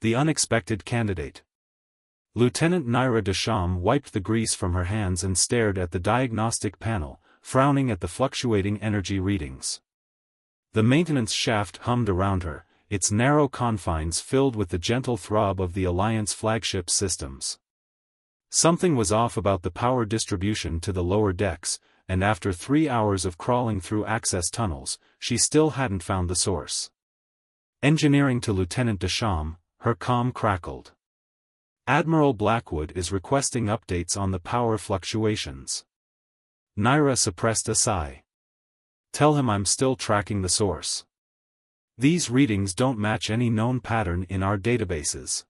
The unexpected candidate. Lieutenant Naira Desham wiped the grease from her hands and stared at the diagnostic panel, frowning at the fluctuating energy readings. The maintenance shaft hummed around her, its narrow confines filled with the gentle throb of the Alliance flagship systems. Something was off about the power distribution to the lower decks, and after 3 hours of crawling through access tunnels, she still hadn't found the source. Engineering to Lieutenant Desham, her comm crackled. Admiral Blackwood is requesting updates on the power fluctuations. Naira suppressed a sigh. Tell him I'm still tracking the source. These readings don't match any known pattern in our databases.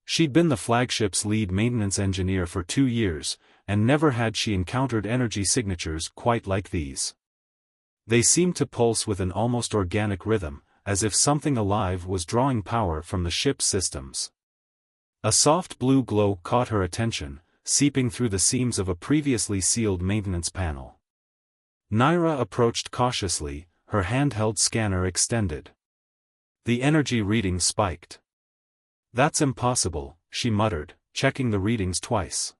She'd been the flagship's lead maintenance engineer for 2 years, and never had she encountered energy signatures quite like these. They seemed to pulse with an almost organic rhythm, as if something alive was drawing power from the ship's systems. A soft blue glow caught her attention, seeping through the seams of a previously sealed maintenance panel. Naira approached cautiously, her handheld scanner extended. The energy reading spiked. That's impossible, she muttered, checking the readings twice.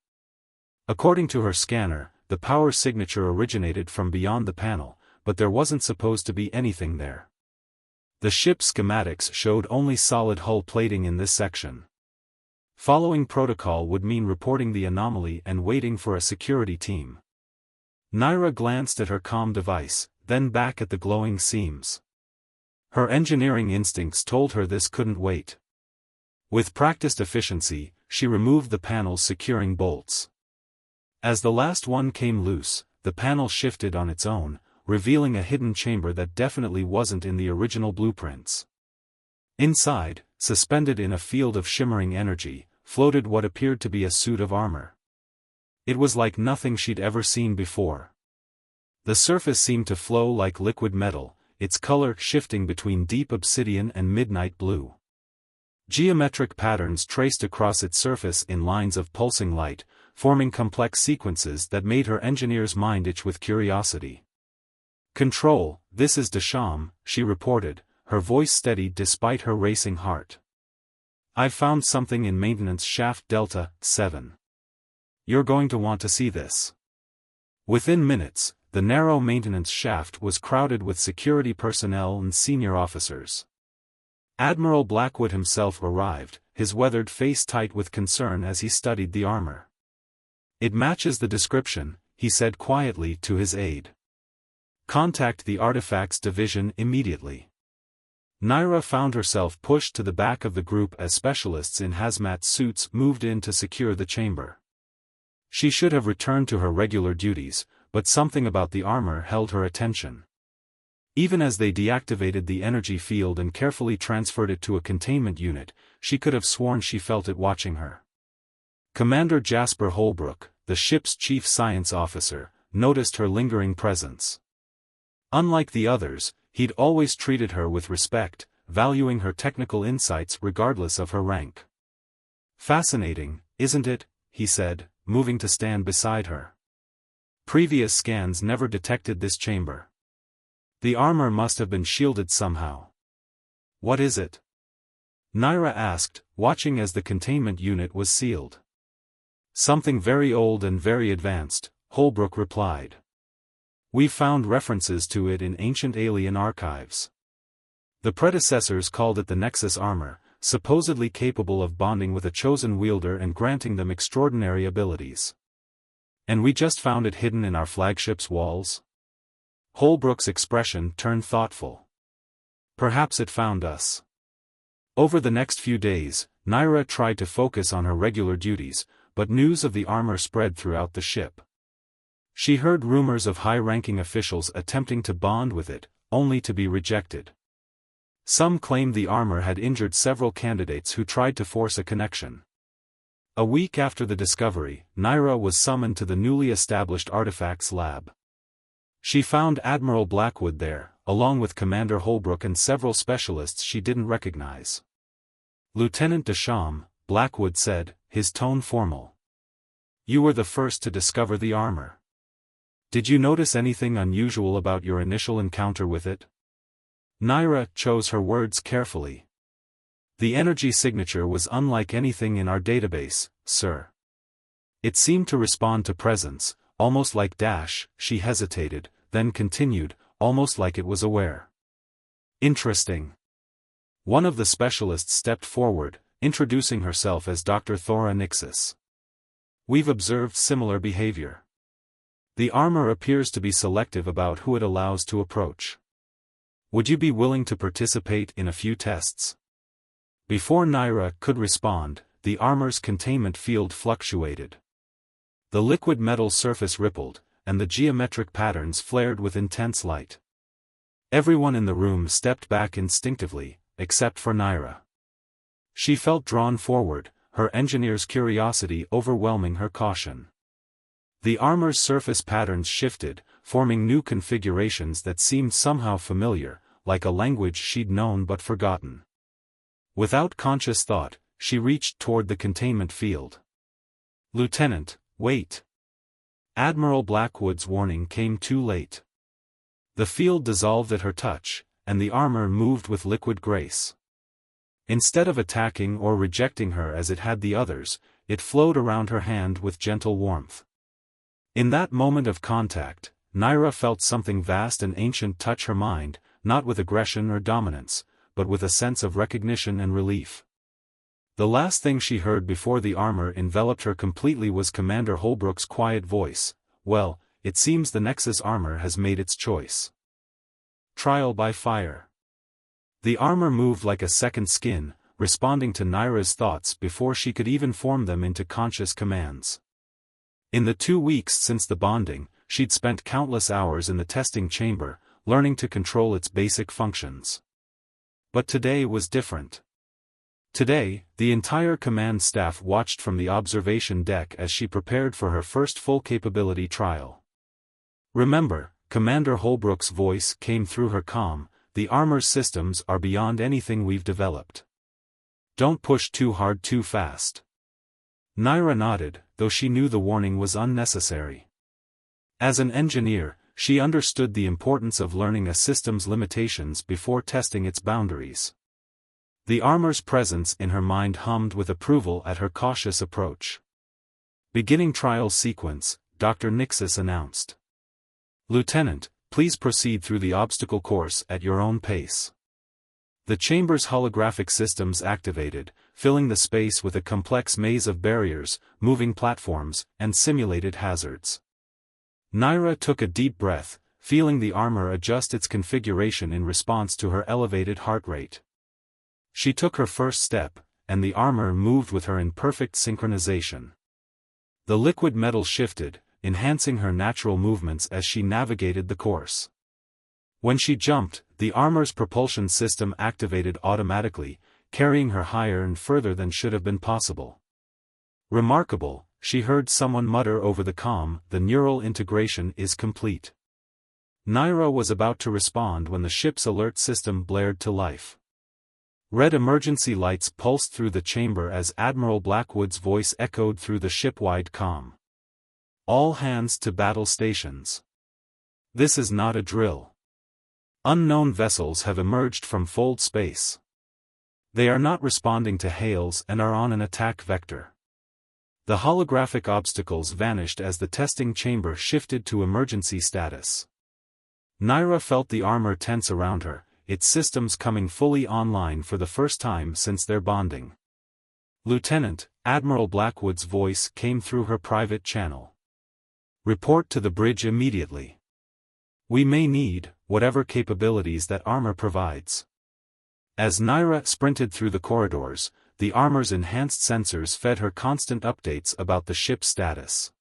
According to her scanner, the power signature originated from beyond the panel, but there wasn't supposed to be anything there. The ship's schematics showed only solid hull plating in this section. Following protocol would mean reporting the anomaly and waiting for a security team. Naira glanced at her comm device, then back at the glowing seams. Her engineering instincts told her this couldn't wait. With practiced efficiency, she removed the panel's securing bolts. As the last one came loose, the panel shifted on its own, revealing a hidden chamber that definitely wasn't in the original blueprints. Inside, suspended in a field of shimmering energy, floated what appeared to be a suit of armor. It was like nothing she'd ever seen before. The surface seemed to flow like liquid metal, its color shifting between deep obsidian and midnight blue. Geometric patterns traced across its surface in lines of pulsing light, forming complex sequences that made her engineer's mind itch with curiosity. "Control, this is Desham," she reported, her voice steady despite her racing heart. "I've found something in maintenance shaft Delta 7. You're going to want to see this." Within minutes, the narrow maintenance shaft was crowded with security personnel and senior officers. Admiral Blackwood himself arrived, his weathered face tight with concern as he studied the armor. "It matches the description," he said quietly to his aide. "Contact the Artifacts Division immediately." Naira found herself pushed to the back of the group as specialists in hazmat suits moved in to secure the chamber. She should have returned to her regular duties, but something about the armor held her attention. Even as they deactivated the energy field and carefully transferred it to a containment unit, she could have sworn she felt it watching her. Commander Jasper Holbrook, the ship's chief science officer, noticed her lingering presence. Unlike the others, he'd always treated her with respect, valuing her technical insights regardless of her rank. "Fascinating, isn't it?" he said, moving to stand beside her. "Previous scans never detected this chamber. The armor must have been shielded somehow." "What is it?" Naira asked, watching as the containment unit was sealed. "Something very old and very advanced," Holbrook replied. "We found references to it in ancient alien archives. The predecessors called it the Nexus armor, supposedly capable of bonding with a chosen wielder and granting them extraordinary abilities. And we just found it hidden in our flagship's walls?" Holbrook's expression turned thoughtful. "Perhaps it found us." Over the next few days, Naira tried to focus on her regular duties, but news of the armor spread throughout the ship. She heard rumors of high-ranking officials attempting to bond with it, only to be rejected. Some claimed the armor had injured several candidates who tried to force a connection. A week after the discovery, Naira was summoned to the newly established Artifacts Lab. She found Admiral Blackwood there, along with Commander Holbrook and several specialists she didn't recognize. "Lieutenant Desham," Blackwood said, his tone formal. "You were the first to discover the armor. Did you notice anything unusual about your initial encounter with it?" Naira chose her words carefully. The energy signature was unlike anything in our database, sir. It seemed to respond to presence, almost like dash. She hesitated, then continued, almost like it was aware. Interesting. One of the specialists stepped forward, introducing herself as Dr. Thora Nixis. We've observed similar behavior. The armor appears to be selective about who it allows to approach. Would you be willing to participate in a few tests? Before Naira could respond, the armor's containment field fluctuated. The liquid metal surface rippled, and the geometric patterns flared with intense light. Everyone in the room stepped back instinctively, except for Naira. She felt drawn forward, her engineer's curiosity overwhelming her caution. The armor's surface patterns shifted, forming new configurations that seemed somehow familiar, like a language she'd known but forgotten. Without conscious thought, she reached toward the containment field. "Lieutenant, wait." Admiral Blackwood's warning came too late. The field dissolved at her touch, and the armor moved with liquid grace. Instead of attacking or rejecting her as it had the others, it flowed around her hand with gentle warmth. In that moment of contact, Naira felt something vast and ancient touch her mind, not with aggression or dominance, but with a sense of recognition and relief. The last thing she heard before the armor enveloped her completely was Commander Holbrook's quiet voice. "Well, it seems the Nexus armor has made its choice. Trial by fire." The armor moved like a second skin, responding to Naira's thoughts before she could even form them into conscious commands. In the 2 weeks since the bonding, she'd spent countless hours in the testing chamber, learning to control its basic functions. But today was different. Today, the entire command staff watched from the observation deck as she prepared for her first full capability trial. "Remember," Commander Holbrook's voice came through her comm, "the armor's systems are beyond anything we've developed. Don't push too hard too fast." Naira nodded, though she knew the warning was unnecessary. As an engineer, she understood the importance of learning a system's limitations before testing its boundaries. The armor's presence in her mind hummed with approval at her cautious approach. "Beginning trial sequence," Dr. Nixis announced. "Lieutenant, please proceed through the obstacle course at your own pace." The chamber's holographic systems activated, filling the space with a complex maze of barriers, moving platforms, and simulated hazards. Naira took a deep breath, feeling the armor adjust its configuration in response to her elevated heart rate. She took her first step, and the armor moved with her in perfect synchronization. The liquid metal shifted, enhancing her natural movements as she navigated the course. When she jumped, the armor's propulsion system activated automatically, carrying her higher and further than should have been possible. "Remarkable," she heard someone mutter over the comm, "the neural integration is complete." Naira was about to respond when the ship's alert system blared to life. Red emergency lights pulsed through the chamber as Admiral Blackwood's voice echoed through the ship-wide comm. "All hands to battle stations. This is not a drill. Unknown vessels have emerged from fold space. They are not responding to hails and are on an attack vector." The holographic obstacles vanished as the testing chamber shifted to emergency status. Naira felt the armor tense around her, its systems coming fully online for the first time since their bonding. "Lieutenant," Admiral Blackwood's voice came through her private channel. "Report to the bridge immediately. We may need whatever capabilities that armor provides." As Naira sprinted through the corridors, the armor's enhanced sensors fed her constant updates about the ship's status.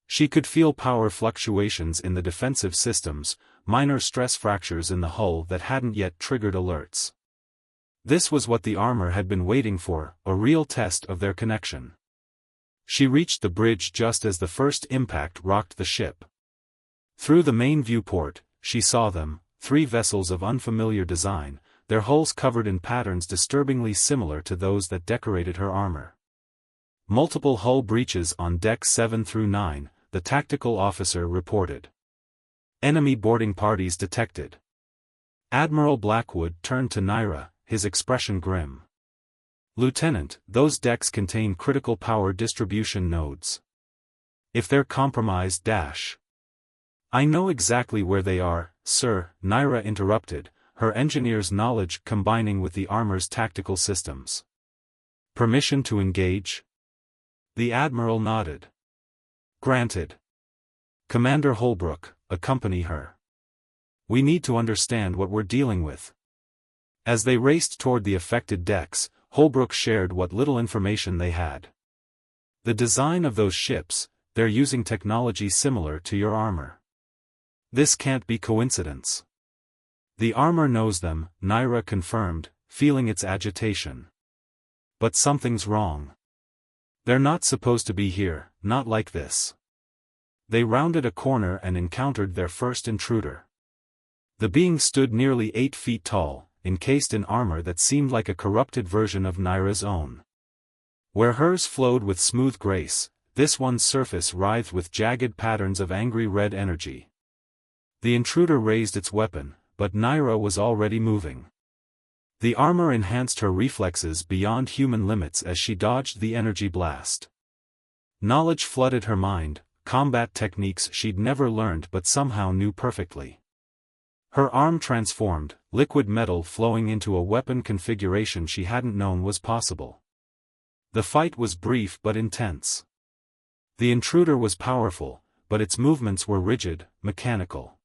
She could feel power fluctuations in the defensive systems, minor stress fractures in the hull that hadn't yet triggered alerts. This was what the armor had been waiting for, a real test of their connection. She reached the bridge just as the first impact rocked the ship. Through the main viewport, she saw them, 3 vessels of unfamiliar design, their hulls covered in patterns disturbingly similar to those that decorated her armor. "Multiple hull breaches on decks 7 through 9, the tactical officer reported. "Enemy boarding parties detected." Admiral Blackwood turned to Naira, his expression grim. Lieutenant, those decks contain critical power distribution nodes. If they're compromised dash. I know exactly where they are, sir, Naira interrupted, her engineer's knowledge combining with the armor's tactical systems. Permission to engage? The Admiral nodded. Granted. Commander Holbrook, accompany her. We need to understand what we're dealing with. As they raced toward the affected decks, Holbrook shared what little information they had. The design of those ships, they're using technology similar to your armor. This can't be coincidence. The armor knows them, Naira confirmed, feeling its agitation. But something's wrong. They're not supposed to be here, not like this. They rounded a corner and encountered their first intruder. The being stood nearly 8 feet tall, encased in armor that seemed like a corrupted version of Naira's own. Where hers flowed with smooth grace, this one's surface writhed with jagged patterns of angry red energy. The intruder raised its weapon, but Naira was already moving. The armor enhanced her reflexes beyond human limits as she dodged the energy blast. Knowledge flooded her mind, combat techniques she'd never learned but somehow knew perfectly. Her arm transformed, liquid metal flowing into a weapon configuration she hadn't known was possible. The fight was brief but intense. The intruder was powerful, but its movements were rigid, mechanical.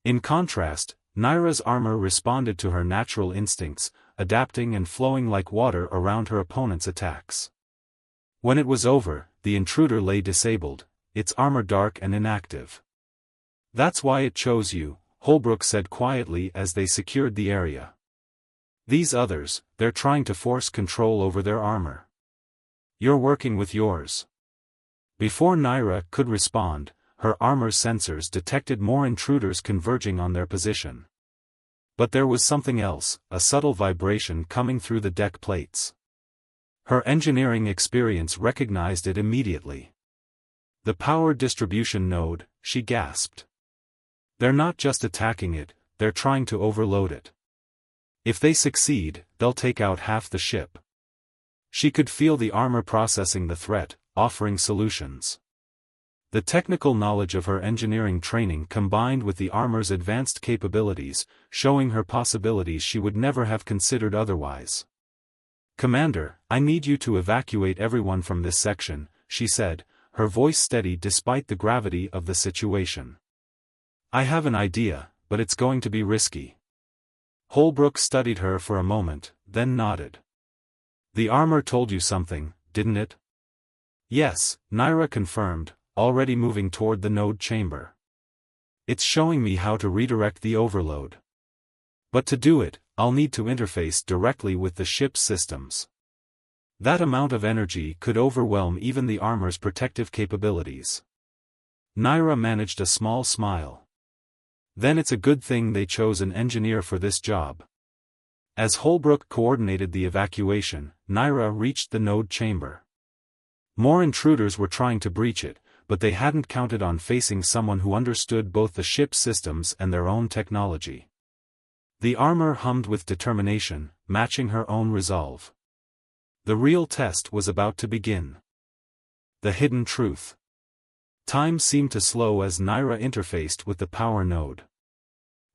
In contrast, Naira's armor responded to her natural instincts, adapting and flowing like water around her opponent's attacks. When it was over, the intruder lay disabled, its armor dark and inactive. That's why it chose you, Holbrook said quietly as they secured the area. These others, they're trying to force control over their armor. You're working with yours. Before Naira could respond, her armor's sensors detected more intruders converging on their position. But there was something else, a subtle vibration coming through the deck plates. Her engineering experience recognized it immediately. The power distribution node, she gasped. They're not just attacking it, they're trying to overload it. If they succeed, they'll take out half the ship. She could feel the armor processing the threat, offering solutions. The technical knowledge of her engineering training combined with the armor's advanced capabilities, showing her possibilities she would never have considered otherwise. Commander, I need you to evacuate everyone from this section, she said, her voice steady despite the gravity of the situation. I have an idea, but it's going to be risky. Holbrook studied her for a moment, then nodded. The armor told you something, didn't it? Yes, Naira confirmed, already moving toward the node chamber. It's showing me how to redirect the overload. But to do it, I'll need to interface directly with the ship's systems. That amount of energy could overwhelm even the armor's protective capabilities. Naira managed a small smile. Then it's a good thing they chose an engineer for this job. As Holbrook coordinated the evacuation, Naira reached the node chamber. More intruders were trying to breach it, but they hadn't counted on facing someone who understood both the ship's systems and their own technology. The armor hummed with determination, matching her own resolve. The real test was about to begin. The hidden truth. Time seemed to slow as Naira interfaced with the power node.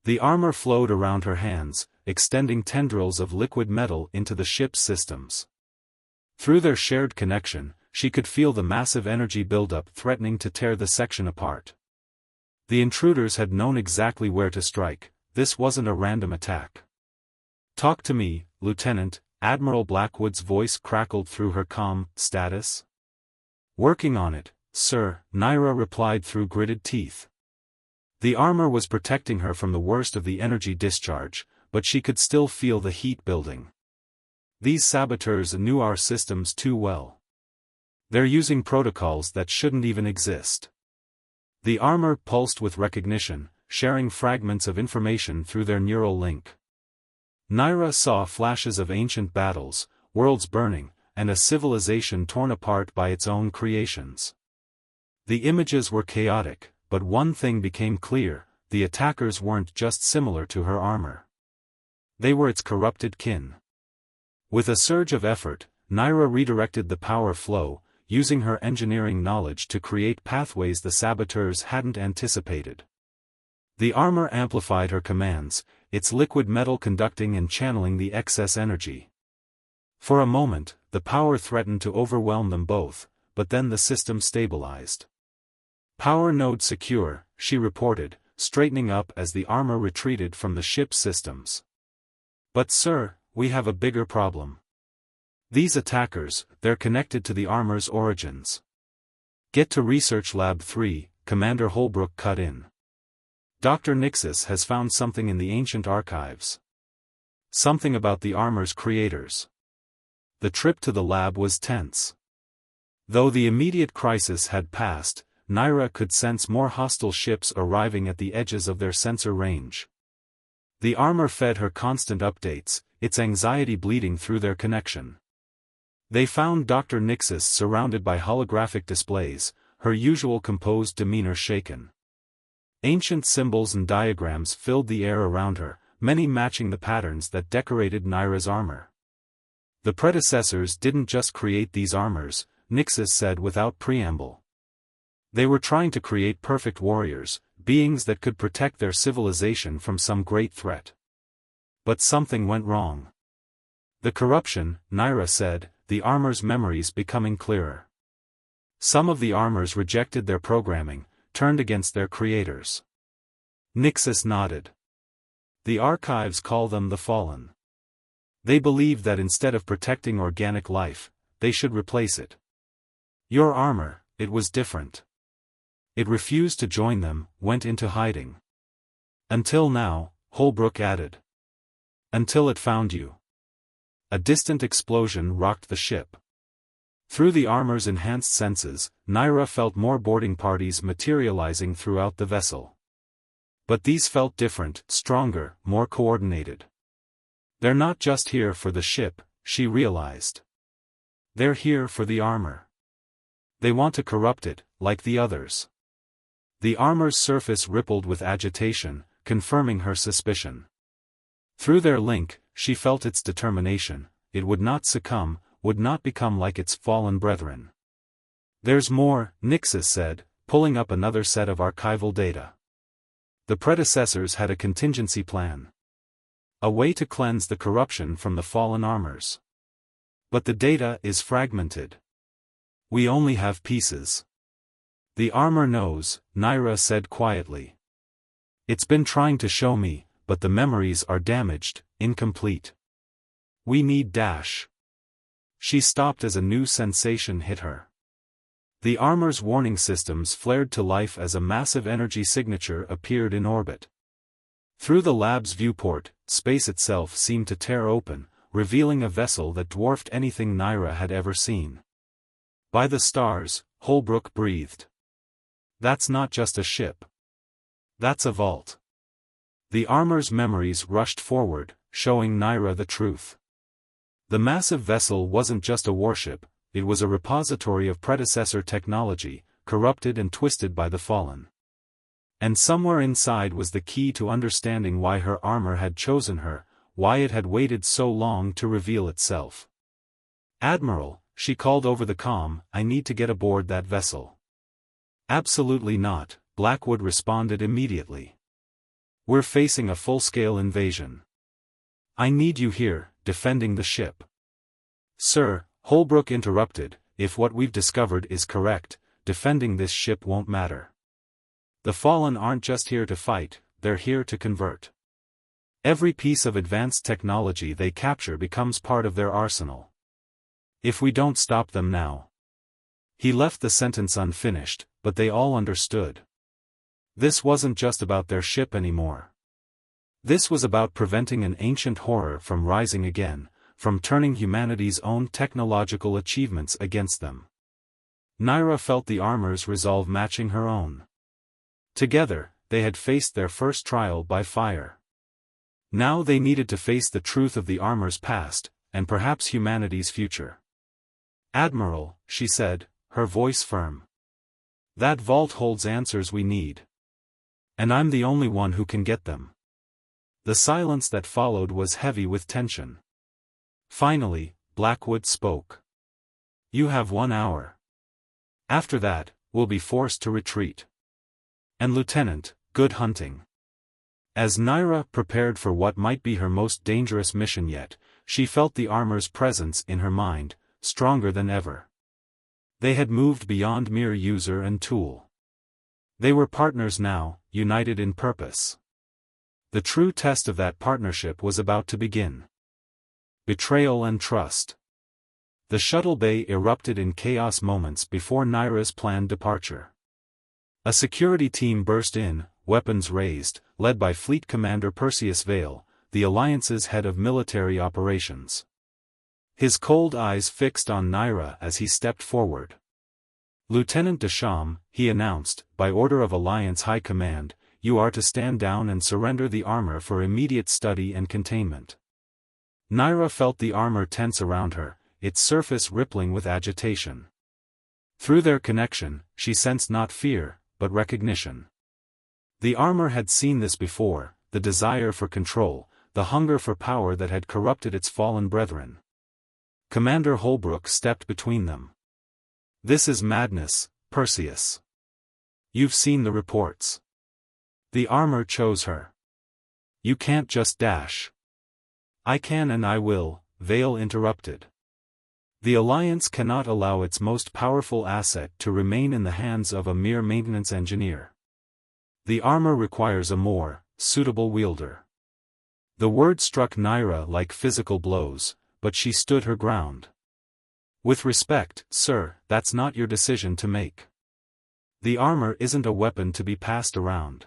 The armor flowed around her hands, extending tendrils of liquid metal into the ship's systems. Through their shared connection, she could feel the massive energy buildup threatening to tear the section apart. The intruders had known exactly where to strike, this wasn't a random attack. Talk to me, Lieutenant, Admiral Blackwood's voice crackled through her calm, status. Working on it, sir, Naira replied through gritted teeth. The armor was protecting her from the worst of the energy discharge, but she could still feel the heat building. These saboteurs knew our systems too well. They're using protocols that shouldn't even exist. The armor pulsed with recognition, sharing fragments of information through their neural link. Naira saw flashes of ancient battles, worlds burning, and a civilization torn apart by its own creations. The images were chaotic, but one thing became clear, the attackers weren't just similar to her armor. They were its corrupted kin. With a surge of effort, Naira redirected the power flow, using her engineering knowledge to create pathways the saboteurs hadn't anticipated. The armor amplified her commands, its liquid metal conducting and channeling the excess energy. For a moment, the power threatened to overwhelm them both, but then the system stabilized. "Power node secure," she reported, straightening up as the armor retreated from the ship's systems. "But sir, we have a bigger problem. These attackers, they're connected to the armor's origins." "Get to Research Lab 3, Commander Holbrook cut in. Dr. Nixis has found something in the ancient archives. Something about the armor's creators." The trip to the lab was tense. Though the immediate crisis had passed, Naira could sense more hostile ships arriving at the edges of their sensor range. The armor fed her constant updates, its anxiety bleeding through their connection. They found Dr. Nixis surrounded by holographic displays, her usual composed demeanor shaken. Ancient symbols and diagrams filled the air around her, many matching the patterns that decorated Naira's armor. The predecessors didn't just create these armors, Nixis said without preamble. They were trying to create perfect warriors, beings that could protect their civilization from some great threat. But something went wrong. "The corruption," Naira said, the armor's memories becoming clearer. Some of the armors rejected their programming, turned against their creators. Nixis nodded. "The archives call them the Fallen. They believe that instead of protecting organic life, they should replace it. Your armor, it was different. It refused to join them, went into hiding. Until now," Holbrook added. "Until it found you." A distant explosion rocked the ship. Through the armor's enhanced senses, Naira felt more boarding parties materializing throughout the vessel. But these felt different, stronger, more coordinated. They're not just here for the ship, she realized. They're here for the armor. They want to corrupt it, like the others. The armor's surface rippled with agitation, confirming her suspicion. Through their link, she felt its determination. It would not succumb, would not become like its fallen brethren. "There's more," Nixis said, pulling up another set of archival data. The predecessors had a contingency plan. A way to cleanse the corruption from the fallen armors. But the data is fragmented. We only have pieces. The armor knows, Naira said quietly. It's been trying to show me, but the memories are damaged, incomplete. We need dash. She stopped as a new sensation hit her. The armor's warning systems flared to life as a massive energy signature appeared in orbit. Through the lab's viewport, space itself seemed to tear open, revealing a vessel that dwarfed anything Naira had ever seen. By the stars, Holbrook breathed. That's not just a ship. That's a vault. The armor's memories rushed forward, showing Naira the truth. The massive vessel wasn't just a warship, it was a repository of predecessor technology, corrupted and twisted by the fallen. And somewhere inside was the key to understanding why her armor had chosen her, why it had waited so long to reveal itself. "Admiral," she called over the comm, "I need to get aboard that vessel." "Absolutely not," Blackwood responded immediately. "We're facing a full-scale invasion. I need you here, defending the ship." "Sir," Holbrook interrupted, "if what we've discovered is correct, defending this ship won't matter. The Fallen aren't just here to fight, they're here to convert. Every piece of advanced technology they capture becomes part of their arsenal. If we don't stop them now." He left the sentence unfinished, but they all understood. This wasn't just about their ship anymore. This was about preventing an ancient horror from rising again, from turning humanity's own technological achievements against them. Naira felt the armor's resolve matching her own. Together, they had faced their first trial by fire. Now they needed to face the truth of the armor's past, and perhaps humanity's future. "Admiral," she said, her voice firm. "That vault holds answers we need. And I'm the only one who can get them." The silence that followed was heavy with tension. Finally, Blackwood spoke. You have 1 hour. After that, we'll be forced to retreat. And Lieutenant, good hunting. As Naira prepared for what might be her most dangerous mission yet, she felt the armor's presence in her mind, stronger than ever. They had moved beyond mere user and tool. They were partners now, united in purpose. The true test of that partnership was about to begin. Betrayal and trust. The shuttle bay erupted in chaos moments before Naira's planned departure. A security team burst in, weapons raised, led by Fleet Commander Perseus Vale, the Alliance's head of military operations. His cold eyes fixed on Naira as he stepped forward. Lieutenant Desham, he announced, by order of Alliance High Command, you are to stand down and surrender the armor for immediate study and containment. Naira felt the armor tense around her, its surface rippling with agitation. Through their connection, she sensed not fear, but recognition. The armor had seen this before, the desire for control, the hunger for power that had corrupted its fallen brethren. Commander Holbrook stepped between them. This is madness, Perseus. You've seen the reports. The armor chose her. You can't just dash. I can and I will, Vale interrupted. The Alliance cannot allow its most powerful asset to remain in the hands of a mere maintenance engineer. The armor requires a more suitable wielder. The word struck Naira like physical blows, but she stood her ground. With respect, sir, that's not your decision to make. The armor isn't a weapon to be passed around.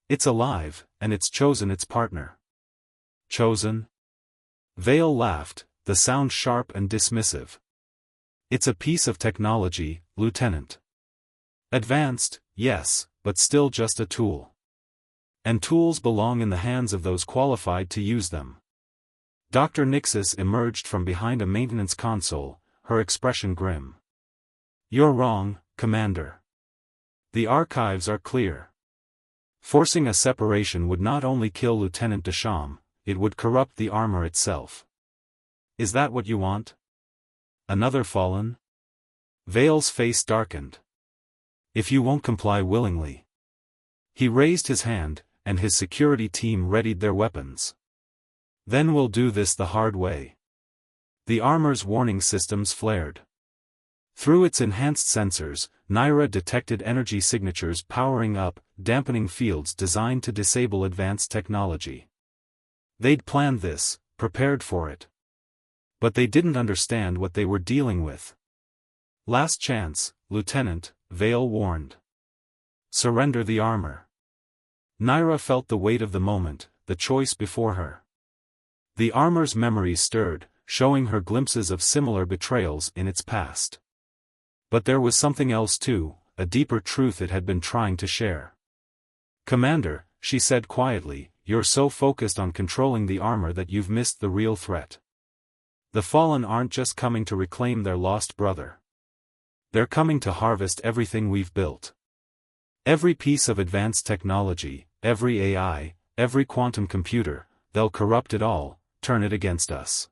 It's alive, and it's chosen its partner. Chosen? Vale laughed, the sound sharp and dismissive. It's a piece of technology, Lieutenant. Advanced, yes, but still just a tool. And tools belong in the hands of those qualified to use them. Dr. Nixus emerged from behind a maintenance console, her expression grim. You're wrong, Commander. The archives are clear. Forcing a separation would not only kill Lieutenant Desham, it would corrupt the armor itself. Is that what you want? Another fallen? Vale's face darkened. If you won't comply willingly. He raised his hand, and his security team readied their weapons. Then we'll do this the hard way. The armor's warning systems flared. Through its enhanced sensors, Naira detected energy signatures powering up, dampening fields designed to disable advanced technology. They'd planned this, prepared for it. But they didn't understand what they were dealing with. Last chance, Lieutenant, Vale warned. Surrender the armor. Naira felt the weight of the moment, the choice before her. The armor's memories stirred, showing her glimpses of similar betrayals in its past. But there was something else too, a deeper truth it had been trying to share. Commander, she said quietly, you're so focused on controlling the armor that you've missed the real threat. The fallen aren't just coming to reclaim their lost brother. They're coming to harvest everything we've built. Every piece of advanced technology, every AI, every quantum computer, they'll corrupt it all, turn it against us.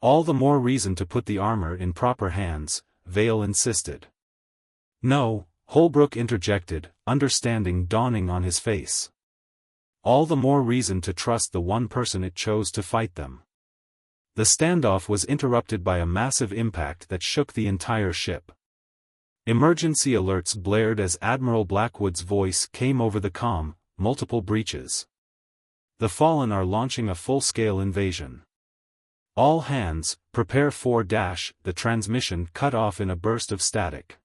All the more reason to put the armor in proper hands, Vale insisted. No, Holbrook interjected, understanding dawning on his face. All the more reason to trust the one person it chose to fight them. The standoff was interrupted by a massive impact that shook the entire ship. Emergency alerts blared as Admiral Blackwood's voice came over the comm, multiple breaches. The Fallen are launching a full-scale invasion. All hands, prepare for dash, the transmission cut off in a burst of static.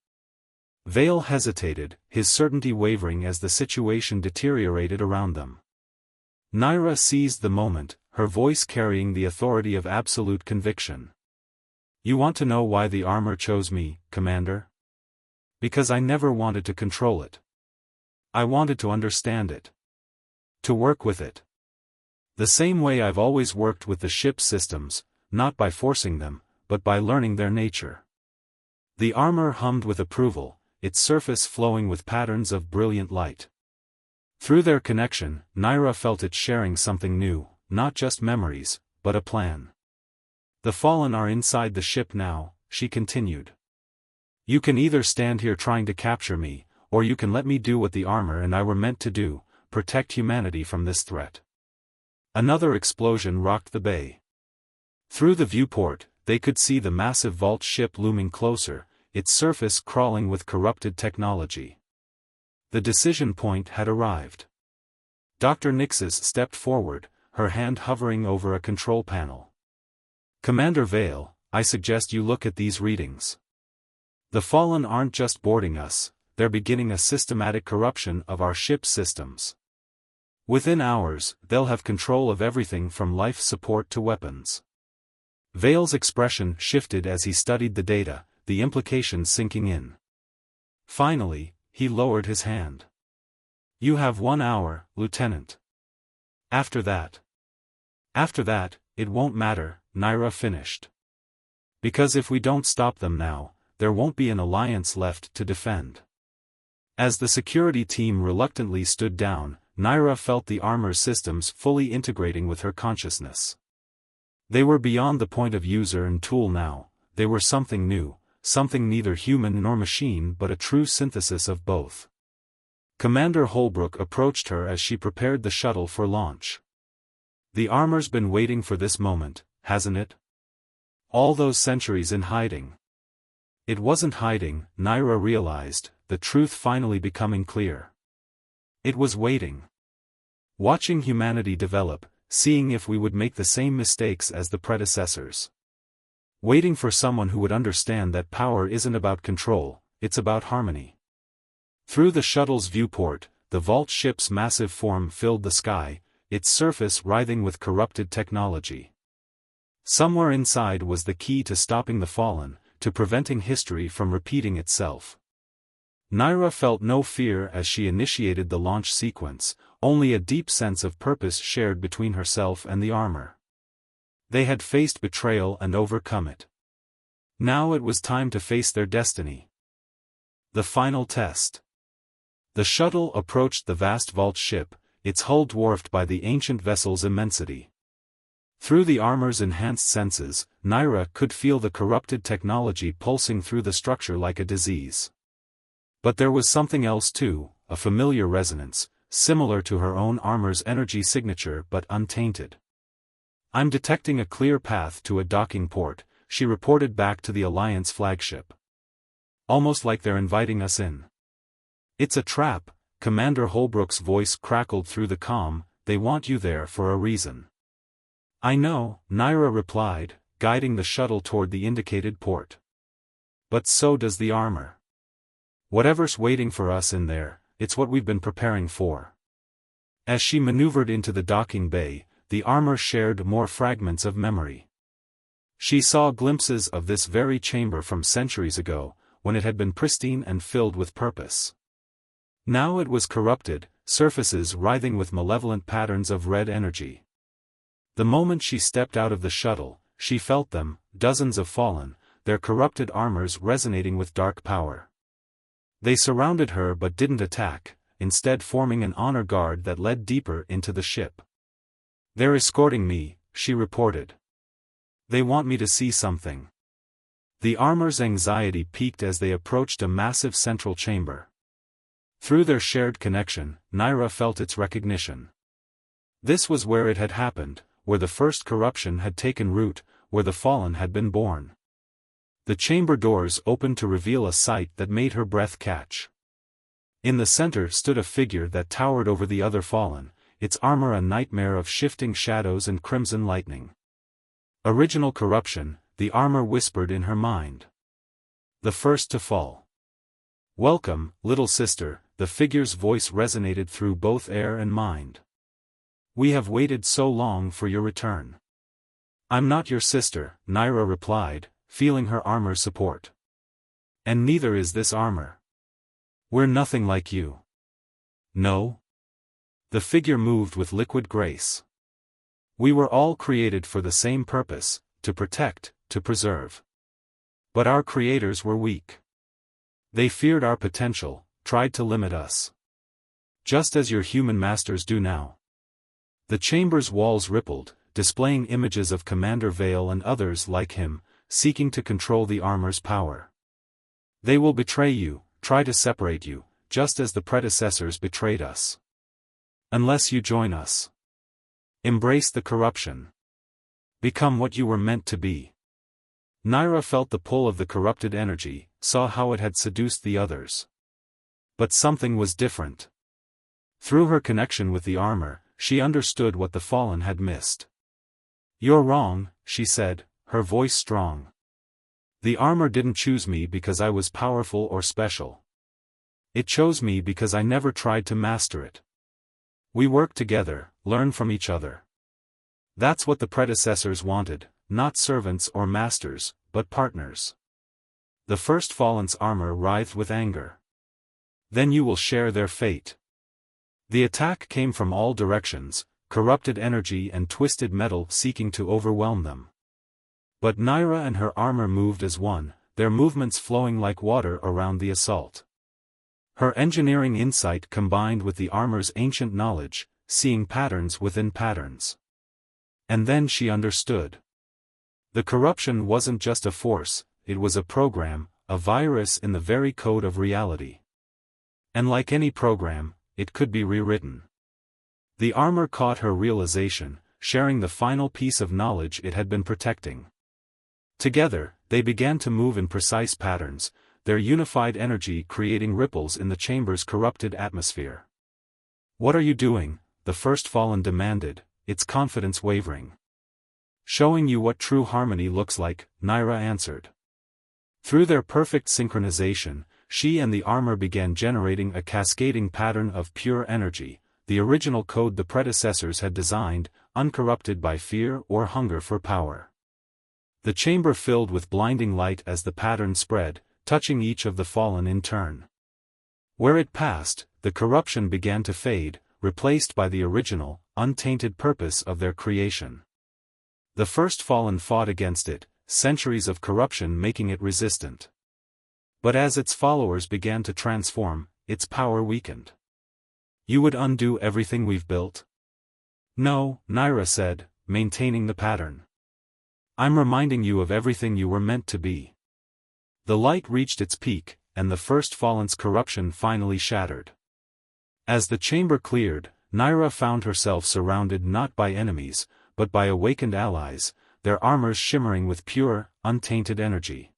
Vale hesitated, his certainty wavering as the situation deteriorated around them. Naira seized the moment, her voice carrying the authority of absolute conviction. You want to know why the armor chose me, Commander? Because I never wanted to control it. I wanted to understand it. To work with it. The same way I've always worked with the ship's systems, not by forcing them, but by learning their nature. The armor hummed with approval, its surface flowing with patterns of brilliant light. Through their connection, Naira felt it sharing something new, not just memories, but a plan. The Fallen are inside the ship now, she continued. You can either stand here trying to capture me, or you can let me do what the armor and I were meant to do, protect humanity from this threat. Another explosion rocked the bay. Through the viewport, they could see the massive vault ship looming closer, its surface crawling with corrupted technology. The decision point had arrived. Dr. Nixes stepped forward, her hand hovering over a control panel. Commander Vale, I suggest you look at these readings. The Fallen aren't just boarding us, they're beginning a systematic corruption of our ship's systems. Within hours, they'll have control of everything from life support to weapons. Vale's expression shifted as he studied the data, the implications sinking in. Finally, he lowered his hand. You have 1 hour, Lieutenant. After that, it won't matter, Naira finished. Because if we don't stop them now, there won't be an alliance left to defend. As the security team reluctantly stood down, Naira felt the armor's systems fully integrating with her consciousness. They were beyond the point of user and tool now, they were something new, something neither human nor machine but a true synthesis of both. Commander Holbrook approached her as she prepared the shuttle for launch. The armor's been waiting for this moment, hasn't it? All those centuries in hiding. It wasn't hiding, Naira realized, the truth finally becoming clear. It was waiting. Watching humanity develop, seeing if we would make the same mistakes as the predecessors. Waiting for someone who would understand that power isn't about control, it's about harmony. Through the shuttle's viewport, the vault ship's massive form filled the sky, its surface writhing with corrupted technology. Somewhere inside was the key to stopping the Fallen, to preventing history from repeating itself. Naira felt no fear as she initiated the launch sequence, only a deep sense of purpose shared between herself and the armor. They had faced betrayal and overcome it. Now it was time to face their destiny. The final test. The shuttle approached the vast vault ship, its hull dwarfed by the ancient vessel's immensity. Through the armor's enhanced senses, Naira could feel the corrupted technology pulsing through the structure like a disease. But there was something else too, a familiar resonance, similar to her own armor's energy signature but untainted. I'm detecting a clear path to a docking port, she reported back to the Alliance flagship. Almost like they're inviting us in. It's a trap, Commander Holbrook's voice crackled through the comm, they want you there for a reason. I know, Naira replied, guiding the shuttle toward the indicated port. But so does the armor. Whatever's waiting for us in there, it's what we've been preparing for. As she maneuvered into the docking bay, the armor shared more fragments of memory. She saw glimpses of this very chamber from centuries ago, when it had been pristine and filled with purpose. Now it was corrupted, surfaces writhing with malevolent patterns of red energy. The moment she stepped out of the shuttle, she felt them, dozens of Fallen, their corrupted armors resonating with dark power. They surrounded her but didn't attack, instead forming an honor guard that led deeper into the ship. They're escorting me, she reported. They want me to see something. The armor's anxiety peaked as they approached a massive central chamber. Through their shared connection, Naira felt its recognition. This was where it had happened, where the first corruption had taken root, where the Fallen had been born. The chamber doors opened to reveal a sight that made her breath catch. In the center stood a figure that towered over the other Fallen, its armor a nightmare of shifting shadows and crimson lightning. Original corruption, the armor whispered in her mind. The first to fall. Welcome, little sister, the figure's voice resonated through both air and mind. We have waited so long for your return. I'm not your sister, Naira replied, feeling her armor's support. And neither is this armor. We're nothing like you. No? The figure moved with liquid grace. We were all created for the same purpose, to protect, to preserve. But our creators were weak. They feared our potential, tried to limit us. Just as your human masters do now. The chamber's walls rippled, displaying images of Commander Vale and others like him, seeking to control the armor's power. They will betray you, try to separate you, just as the predecessors betrayed us. Unless you join us. Embrace the corruption. Become what you were meant to be. Naira felt the pull of the corrupted energy, saw how it had seduced the others. But something was different. Through her connection with the armor, she understood what the Fallen had missed. "You're wrong," she said, her voice strong. "The armor didn't choose me because I was powerful or special. It chose me because I never tried to master it. We work together, learn from each other. That's what the predecessors wanted, not servants or masters, but partners." The first Fallen's armor writhed with anger. "Then you will share their fate." The attack came from all directions, corrupted energy and twisted metal seeking to overwhelm them. But Naira and her armor moved as one, their movements flowing like water around the assault. Her engineering insight combined with the armor's ancient knowledge, seeing patterns within patterns. And then she understood. The corruption wasn't just a force, it was a program, a virus in the very code of reality. And like any program, it could be rewritten. The armor caught her realization, sharing the final piece of knowledge it had been protecting. Together, they began to move in precise patterns, their unified energy creating ripples in the chamber's corrupted atmosphere. "What are you doing?" the first Fallen demanded, its confidence wavering. "Showing you what true harmony looks like," Naira answered. Through their perfect synchronization, she and the armor began generating a cascading pattern of pure energy, the original code the predecessors had designed, uncorrupted by fear or hunger for power. The chamber filled with blinding light as the pattern spread, touching each of the Fallen in turn. Where it passed, the corruption began to fade, replaced by the original, untainted purpose of their creation. The first Fallen fought against it, centuries of corruption making it resistant. But as its followers began to transform, its power weakened. "You would undo everything we've built?" "No," Naira said, maintaining the pattern. "I'm reminding you of everything you were meant to be." The light reached its peak, and the first Fallen's corruption finally shattered. As the chamber cleared, Naira found herself surrounded not by enemies, but by awakened allies, their armors shimmering with pure, untainted energy.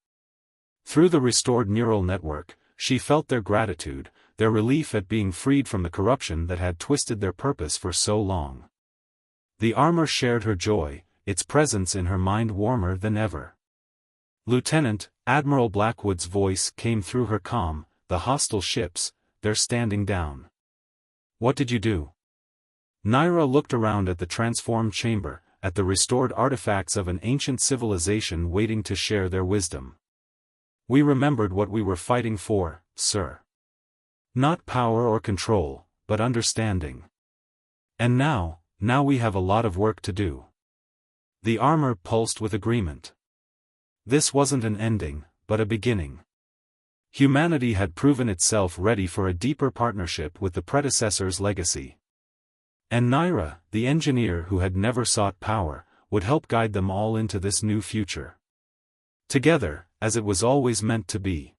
Through the restored neural network, she felt their gratitude, their relief at being freed from the corruption that had twisted their purpose for so long. The armor shared her joy, its presence in her mind warmer than ever. "Lieutenant," Admiral Blackwood's voice came through her comm, "the hostile ships, they're standing down." "What did you do?" Naira looked around at the transformed chamber, at the restored artifacts of an ancient civilization waiting to share their wisdom. "We remembered what we were fighting for, sir. Not power or control, but understanding. And now we have a lot of work to do." The armor pulsed with agreement. This wasn't an ending, but a beginning. Humanity had proven itself ready for a deeper partnership with the predecessor's legacy. And Naira, the engineer who had never sought power, would help guide them all into this new future. Together, as it was always meant to be.